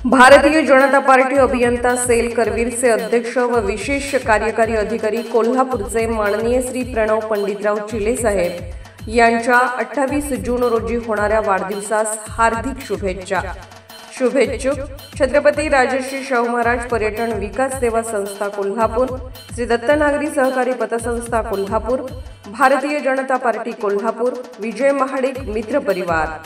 Bharatiya Janata party अभियंता sale करवीरचे अध्यक्ष व विशेष कार्यकारी अधिकारी कोल्हापूरचे माननीय श्री प्रणव पंडितराव चिले साहेब यांच्या 28 जून रोजी होणाऱ्या वाढदिवसास हार्दिक शुभेच्छा। शुभेच्छुक छत्रपती राजर्षी शाहू महाराज पर्यटन विकास सेवा संस्था कोल्हापूर, श्री दत्तनागरी सहकारी पतसंस्था कोल्हापूर, भारतीय जनता पार्टी कोल्हापूर, विजय महाडिक मित्र परिवार।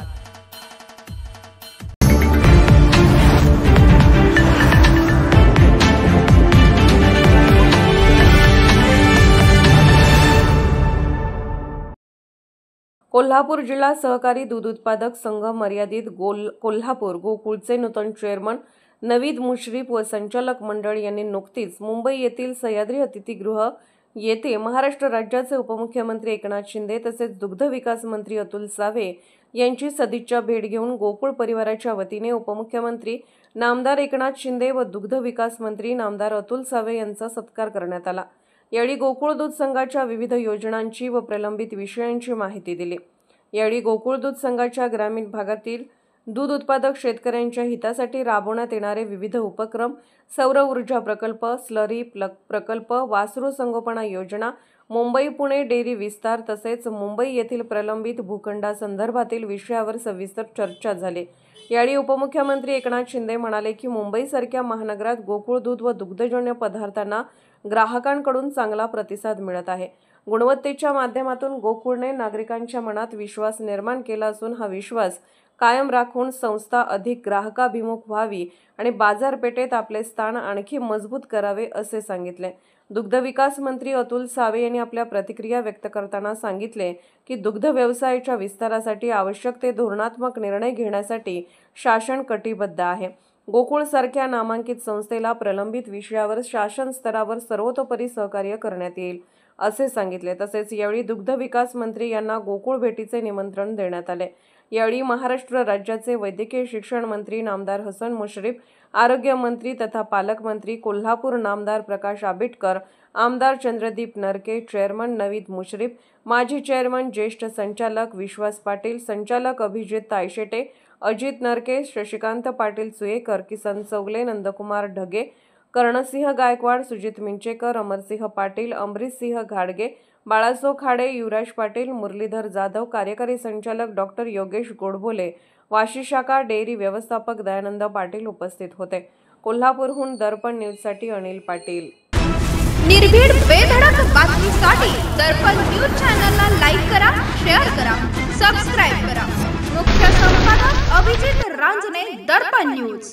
कोल्हापूर जिल्हा सहकारी दूध उत्पादक संघ मर्यादित कोल्हापूर गोकुळचे नूतन चेअरमन नवीद मुश्रीफ व संचालक मंडळ यांनी नुकतीच मुंबई येथील सह्याद्री अतिथीगृह येथे महाराष्ट्र राज्याचे उपमुख्यमंत्री एकनाथ शिंदे तसेच दुग्ध विकास मंत्री अतुल सावे यांची सदिच्छा भेट घेऊन गोकुळ परिवाराच्या वतीने उपमुख्यमंत्री नामदार एकनाथ शिंदे व दुग्ध विकास मंत्री नामदार अतुल सावे यांचा सत्कार करण्यात आला। यावेळी गोकुळ दूध संघाच्या विविध योजनांची व प्रलंबित विषयांची माहिती दिली। यावेळी गोकुळ दूध संघाच्या ग्रामीण भागातील दूध उत्पादक शेतकऱ्यांच्या हितासाठी राबवण्यात येणारे विविध उपक्रम, सौर ऊर्जा प्रकल्प, स्लरी प्रकल्प, वासरू संगोपना योजना, मुंबई पुणे डेअरी विस्तार तसेच मुंबई येथील प्रलंबित भूखंडासंदर्भातील विषयावर सविस्तर चर्चा झाली। यावेळी उपमुख्यमंत्री एकनाथ शिंदे म्हणाले की मुंबईसारख्या महानगरात गोकुळ दूध व दुग्धजन्य पदार्थांना ग्राहकांकडून चांगला प्रतिसाद मिळत आहे। गुणवत्तेच्या माध्यमातून गोकुळने नागरिकांच्या मनात विश्वास निर्माण केला असून हा विश्वास कायम राखून संस्था अधिक ग्राहकाभिमुख व्हावी आणि बाजारपेठेत आपले स्थान आणखी मजबूत करावे असे सांगितले। दुग्ध विकास मंत्री अतुल सावे यांनी आपल्या प्रतिक्रिया व्यक्त करताना सांगितले की दुग्ध व्यवसायाच्या विस्तारासाठी आवश्यक ते धोरणात्मक निर्णय घेण्यासाठी शासन कटिबद्ध आहे। गोकुळ सारख्या नामांकित संस्थेला प्रलंबित विषयावर शासन स्तरावर सर्वतोपरी सहकार्य करण्यात येईल असे सांगितले। तसेच यावेळी दुग्ध विकास मंत्री यांना गोकुळ भेटीचे निमंत्रण देण्यात आले। यावेळी महाराष्ट्र राज्याचे वैद्यकीय शिक्षण मंत्री नामदार हसन मुश्रीफ, आरोग्य मंत्री तथा पालकमंत्री कोल्हापूर नामदार प्रकाश आबिटकर, आमदार चंद्रदीप नरके, चेअरमन नवीद मुश्रीफ, माजी चेअरमन ज्येष्ठ संचालक विश्वास पाटील, संचालक अभिजित तायशेटे, अजित नरके, शशिकांत पाटील सुयेकर, किसन चौगले, नंदकुमार ढगे, कर्णसिंह गायकवाड, सुजित मिंचेकर, अमरसिंह पाटील, अमरीशसिंह घाडगे, बाळासो खाडे, युवराज पाटील, मुरलीधर जाधव, कार्यकारी संचालक डॉक्टर योगेश गोडबोले, वाशी शाखा डेअरी व्यवस्थापक दयानंद पाटील उपस्थित होते। कोल्हापूरहून दर्पण न्यूजसाठी अनिल पाटील। निर्भीड बेधडक बातमीसाठी दर्पण न्यूज चॅनलला लाईक करा, शेअर करा, सबस्क्राइब करा। मुख्य संपादक अभिजित रांजणे, दर्पण न्यूज।